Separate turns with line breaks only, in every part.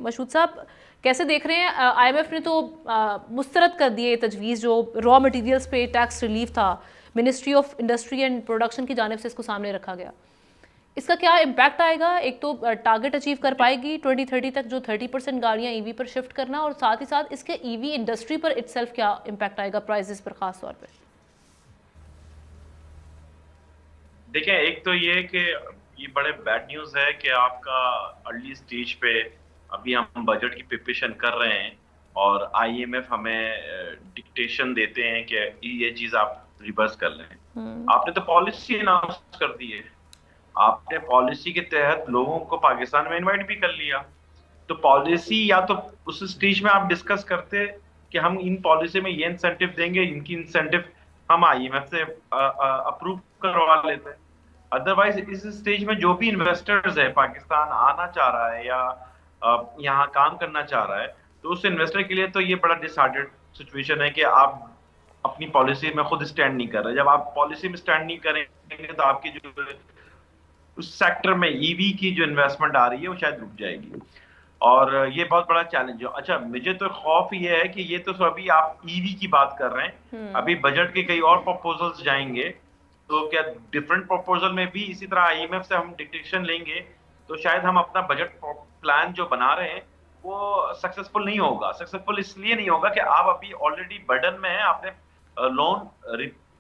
मशहूद साहब, कैसे देख रहे हैं? आईएमएफ ने तो मुस्तरद कर दिए तजवीज़ जो रॉ मटेरियल्स पे टैक्स रिलीफ था, ministry of industry and production की जानिब से इसको सामने रखा गया। इसका क्या इम्पैक्ट आएगा? एक तो टारगेट अचीव कर पाएगी 2030 तक जो 30% गाड़ियाँ ईवी पर शिफ्ट करना, और साथ ही साथ इसके ईवी इंडस्ट्री पर इटसेल्फ क्या इम्पैक्ट आएगा, प्राइसेस पर खास तौर पर?
देखें, एक तो ये कि ये बड़े बैड न्यूज़ है कि आपका अर्ली स्टेज पे अभी हम बजट की प्रिपरेशन कर रहे हैं और आईएमएफ हमें डिक्टेशन देते हैं कि ये चीज़ आप रिवर्स कर लें। आपने तो पॉलिसी अनाउंस कर दी है, आपने पॉलिसी के तहत लोगों को पाकिस्तान में इनवाइट भी कर लिया। तो पॉलिसी या तो उस स्टेज में आप डिस्कस करते कि हम इन पॉलिसी में ये इंसेंटिव देंगे, इनकी इंसेंटिव हम आईएमएफ से अप्रूव करवा लेते हैं। अदरवाइज इस स्टेज में जो भी इन्वेस्टर्स है पाकिस्तान आना चाह रहा है या यहाँ काम करना चाह रहा है, तो उस इन्वेस्टर के लिए तो ये बड़ा डिसहार्टेड सिचुएशन है कि आप अपनी पॉलिसी में खुद स्टैंड नहीं कर रहे। जब आप पॉलिसी में स्टैंड नहीं करेंगे तो आपकी जो उस सेक्टर में ईवी की जो इन्वेस्टमेंट आ रही है वो शायद रुक जाएगी, और ये बहुत बड़ा चैलेंज है। अच्छा, मुझे तो खौफ ये है कि ये तो अभी आप ईवी की बात कर रहे हैं, अभी बजट के कई और प्रपोजल्स जाएंगे, तो क्या डिफरेंट प्रपोजल में भी इसी तरह आईएमएफ से हम डिक्टेशन लेंगे तो शायद हम अपना बजट प्लान जो बना रहे हैं वो सक्सेसफुल नहीं होगा। सक्सेसफुल इसलिए नहीं होगा कि आप अभी ऑलरेडी बर्डन में है, आपने लोन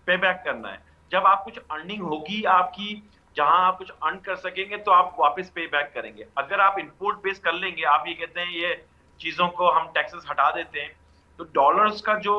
पे बैक करना है। जब आप कुछ अर्निंग होगी आपकी, जहां आप कुछ अर्न कर सकेंगे तो आप वापस पे बैक करेंगे। अगर आप इंपोर्ट बेस कर लेंगे, आप ये कहते हैं ये चीजों को हम टैक्सेस हटा देते हैं, तो डॉलर्स का जो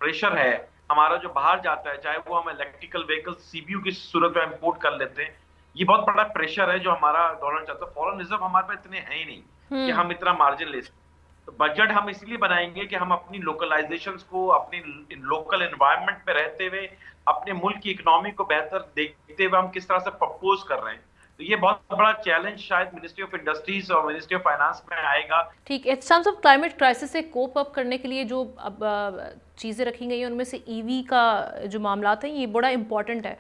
प्रेशर है हमारा जो बाहर जाता है, चाहे वो हम इलेक्ट्रिकल व्हीकल सीबीयू की सूरत में इंपोर्ट कर लेते हैं, ये बहुत बड़ा प्रेशर है जो हमारा डॉलर चाहता है। फॉरेन रिजर्व हमारे पास इतने हैं ही नहीं कि हम इतना मार्जिन ले सकते। तो बजट हम इसलिए बनाएंगे कि हम अपनी लोकलाइजेशंस को, अपनी लोकल एनवायरनमेंट में रहते हुए अपने मुल्क की इकोनॉमी को बेहतर देखते हुए हम किस तरह से प्रपोज कर रहे हैं। तो ये बहुत बड़ा चैलेंज शायद मिनिस्ट्री ऑफ इंडस्ट्रीज और मिनिस्ट्री ऑफ फाइनेंस में आएगा।
ठीक है, टर्म्स ऑफ क्लाइमेट क्राइसिस से कोप अप करने के लिए जो अब चीज़ें रखी गई हैं उनमें से ईवी का जो मामला है ये बड़ा इंपॉर्टेंट है,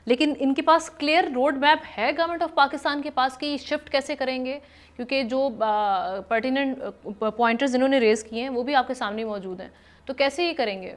लेकिन इनके पास क्लियर रोड मैप है गवर्नमेंट ऑफ पाकिस्तान के पास कि शिफ्ट कैसे करेंगे? क्योंकि जो पर्टिनेंट पॉइंटर्स इन्होंने रेज किए हैं वो भी आपके सामने मौजूद हैं, तो कैसे ये करेंगे?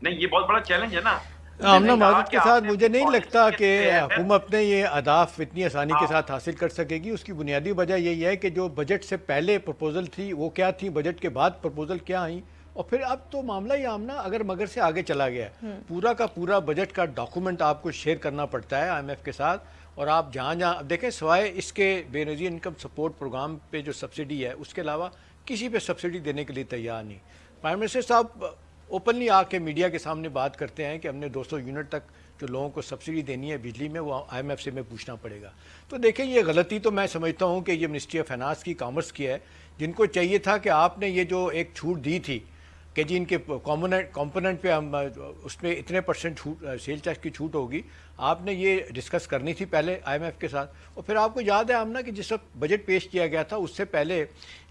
नहीं, ये बहुत बड़ा चैलेंज है ना।
आमना माजिद के साथ मुझे नहीं लगता कि हुकूमत ने ये अहदाफ इतनी आसानी के साथ हासिल कर सकेगी। उसकी बुनियादी वजह यही है कि जो बजट से पहले प्रपोजल थी वो क्या थी, बजट के बाद प्रपोजल क्या आई, और फिर अब तो मामला ही आमना अगर मगर से आगे चला गया है। पूरा का पूरा बजट का डॉक्यूमेंट आपको शेयर करना पड़ता है आईएमएफ के साथ, और आप जहाँ जहाँ देखें सिवाय इसके बेनज़ीर इनकम सपोर्ट प्रोग्राम पे जो सब्सिडी है उसके अलावा किसी पे सब्सिडी देने के लिए तैयार नहीं। प्राइम मिनिस्टर साहब ओपनली आके मीडिया के सामने बात करते हैं कि हमने 200 यूनिट तक जो लोगों को सब्सिडी देनी है बिजली में वो आईएमएफ से में पूछना पड़ेगा। तो देखें, ये गलती तो मैं समझता हूँ कि ये मिनिस्ट्री ऑफ फाइनेंस की, कॉमर्स की है, जिनको चाहिए था कि आपने ये जो एक छूट दी थी कि जी इनके कंपोनेंट पे हम उसमें इतने % छूट, सेल टैक्स की छूट होगी, आपने ये डिस्कस करनी थी पहले आईएमएफ के साथ। और फिर आपको याद है आमना कि जिस वक्त बजट पेश किया गया था उससे पहले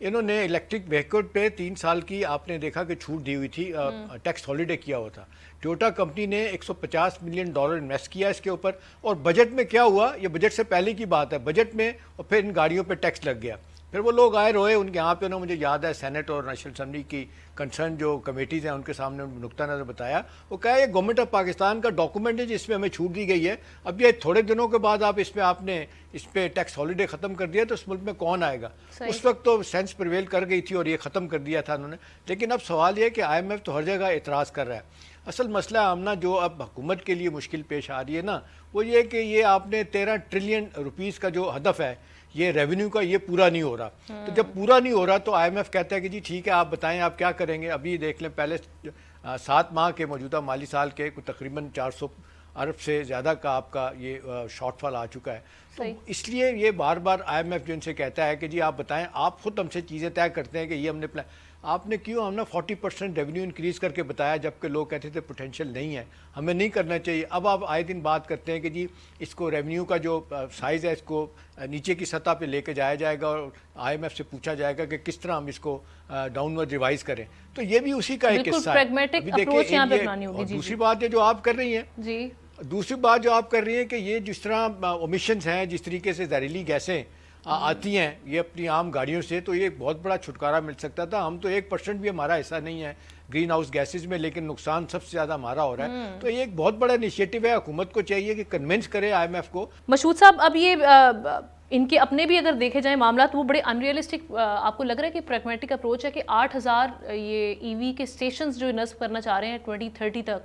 इन्होंने इलेक्ट्रिक व्हीकल पे 3 साल की आपने देखा कि छूट दी हुई थी, टैक्स हॉलीडे किया हुआ था। टोयोटा कंपनी ने $150 मिलियन इन्वेस्ट किया इसके ऊपर, और बजट में क्या हुआ, ये बजट से पहले की बात है, बजट में और फिर इन गाड़ियों पर टैक्स लग गया। फिर वो लोग आए रोए उनके यहाँ पे, उन्होंने, मुझे याद है सेनेट और नेशनल असेंबली की कंसर्न जो कमेटीज़ हैं उनके सामने नुक्ता नज़र बताया। वो कहा ये गवर्नमेंट ऑफ पाकिस्तान का डॉक्यूमेंट है जिसमें हमें छूट दी गई है, अब ये थोड़े दिनों के बाद आप इसमें आपने इस पर टैक्स हॉलीडे ख़त्म कर दिया तो इस मुल्क में कौन आएगा। उस वक्त तो सेंस प्रिवेल कर गई थी और ये ख़त्म कर दिया था उन्होंने। लेकिन अब सवाल ये है कि आईएमएफ तो हर जगह एतराज़ कर रहा है। असल मसला आमना जो अब हुकूमत के लिए मुश्किल पेश आ रही है ना, वो ये कि ये आपने 13 ट्रिलियन रुपीज़ का जो हदफ है ये रेवेन्यू का, ये पूरा नहीं हो रहा। तो जब पूरा नहीं हो रहा तो आईएमएफ कहता है कि जी ठीक है, आप बताएं आप क्या करेंगे। अभी देख लें, पहले 7 माह के मौजूदा माली साल के तकरीबन 400 अरब से ज़्यादा का आपका ये शॉर्टफॉल आ चुका है। तो इसलिए ये बार बार आईएमएफ जो इनसे कहता है कि जी आप बताएं, आप खुद हमसे चीज़ें तय करते हैं कि ये हमने प्लान, आपने क्यों हमने 40% रेवेन्यू इंक्रीज़ करके बताया जबकि लोग कहते थे पोटेंशियल नहीं है, हमें नहीं करना चाहिए। अब आप आए दिन बात करते हैं कि जी इसको रेवेन्यू का जो साइज़ है इसको नीचे की सतह पे लेके जाया जाएगा और आईएमएफ से पूछा जाएगा कि किस तरह हम इसको डाउनवर्ड रिवाइज करें। तो ये भी उसी का एक हिस्सा है। दूसरी बात है जो आप कर रही हैं, दूसरी बात जो आप कर रही हैं कि ये जिस तरह ओमिशंस हैं, जिस तरीके से जहरीली गैसें आती हैं ये अपनी आम गाड़ियों से, तो ये एक बहुत बड़ा छुटकारा मिल सकता था। हम तो 1% भी हमारा हिस्सा नहीं है ग्रीन हाउस गैसेज में, लेकिन नुकसान सबसे ज़्यादा हमारा हो रहा है। तो ये एक बहुत बड़ा इनिशिएटिव है, हुकूमत को चाहिए कि कन्विंस करे IMF को।
मशहूद साहब, अब ये इनके अपने भी अगर देखे जाए मामला, तो वो बड़े अनरियलिस्टिक आपको लग रहा है कि प्रैग्मेटिक अप्रोच है कि 8000 ये EV के स्टेशंस जो नस्ब करना चाह रहे हैं 2030 तक,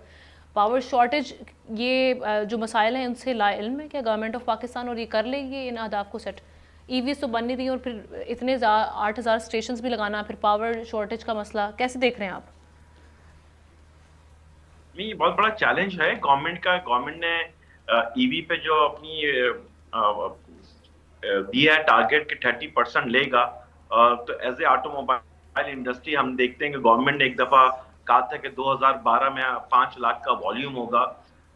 पावर शॉर्टेज, ये जो मसाइल हैं उनसे लाइल्म है क्या गवर्नमेंट ऑफ पाकिस्तान, और ये कर लेगी इन अहदाफ को सेट? EVs तो बन नहीं रही और फिर इतने 8000 स्टेशंस भी लगाना, फिर पावर शॉर्टेज का मसला कैसे देख रहे हैं आप?
नहीं, बहुत बड़ा चैलेंज है गवर्नमेंट का। गवर्नमेंट ने ईवी पे जो अपनी दिया है टारगेट कि 30% लेगा, तो एज ए ऑटोमोबाइल इंडस्ट्री हम देखते हैं कि गवर्नमेंट ने एक दफा कहा था कि 2012 में 5 लाख का वॉल्यूम होगा,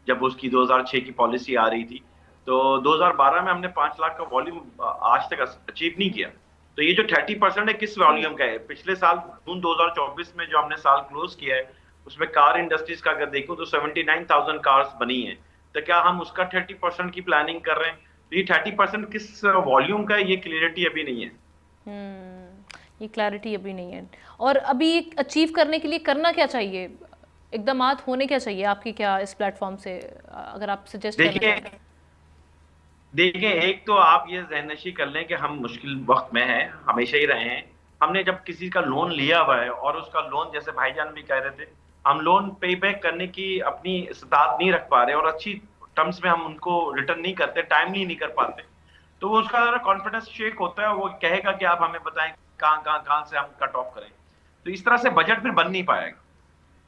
जब उसकी 2006 की पॉलिसी आ रही थी। तो 2012 में हमने 5 लाख का वॉल्यूम आज तक अचीव नहीं किया। तो ये जो 30% है किस वॉल्यूम का है? पिछले साल जून 2024 में जो हमने साल क्लोज किया है, उसमें कार इंडस्ट्रीज का अगर देखूं तो 79,000 कार्स बनी है। तो क्या हम उसका 30% की प्लानिंग कर रहे हैं? तो ये 30% किस वॉल्यूम का है, ये क्लियरिटी अभी नहीं है।
ये क्लैरिटी अभी नहीं है। और अभी अचीव करने के लिए करना क्या चाहिए, इकदामात होने क्या चाहिए आपकी, क्या इस प्लेटफॉर्म से अगर आप सजेस्ट करना चाहें?
देखिए, एक तो आप ये ज़हननशी कर लें कि हम मुश्किल वक्त में हैं, हमेशा ही रहे हैं। हमने जब किसी का लोन लिया हुआ है और उसका लोन, जैसे भाईजान भी कह रहे थे, हम लोन पे बैक करने की अपनी इस्तात नहीं रख पा रहे और अच्छी टर्म्स में हम उनको रिटर्न नहीं करते, टाइमली नहीं कर पाते, तो वो उसका कॉन्फिडेंस शेक होता है। वो कहेगा कि आप हमें बताएं कहाँ से हम कट ऑफ करें। तो इस तरह से बजट फिर बन नहीं पाएगा।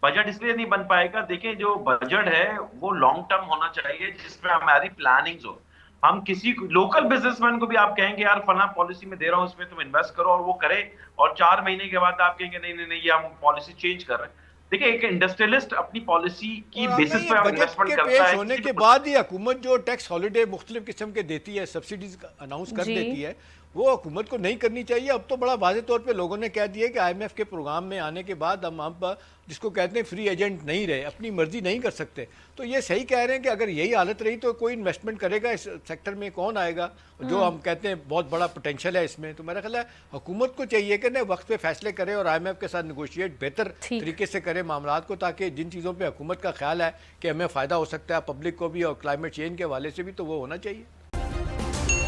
बजट इसलिए नहीं बन पाएगा, देखिए जो बजट है वो लॉन्ग टर्म होना चाहिए, जिसमें हमारी प्लानिंग हो। हम किसी लोकल बिजनेसमैन को भी आप कहेंगे यार फला पॉलिसी में दे रहा हूं, इसमें तुम इन्वेस्ट करो, और वो करे, और 4 महीने के बाद आप कहेंगे नहीं नहीं नहीं, ये हम पॉलिसी चेंज कर रहे हैं। देखिए, एक इंडस्ट्रियलिस्ट अपनी पॉलिसी की बेसिस पे इन्वेस्टमेंट करता है।
होने के बाद ही हुकूमत जो टैक्स हॉलिडे मुख्तलिफ किस्म के देती है, सब्सिडीज अनाउंस कर देती है, वो हुकूमत को नहीं करनी चाहिए। अब तो बड़ा वाज़ेह तौर पे लोगों ने कह दिया कि IMF के प्रोग्राम में आने के बाद हम जिसको कहते हैं फ्री एजेंट नहीं रहे, अपनी मर्जी नहीं कर सकते। तो ये सही कह रहे हैं कि अगर यही हालत रही तो कोई इन्वेस्टमेंट करेगा इस सेक्टर में, कौन आएगा? जो हम कहते हैं बहुत बड़ा पोटेंशियल है इसमें। तो मेरा ख्याल है हुकूमत को चाहिए कि ना वक्त पे फैसले करे और IMF के साथ निगोशिएट बेहतर तरीके से करे मामलात को, ताकि जिन चीज़ों पर हुकूमत का ख्याल है कि हमें फ़ायदा हो सकता है पब्लिक को भी और क्लाइमेट चेंज के हवाले से भी, तो वो होना चाहिए।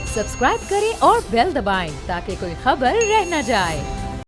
सब्सक्राइब करें और बेल दबाएं ताकि कोई खबर रह न जाए।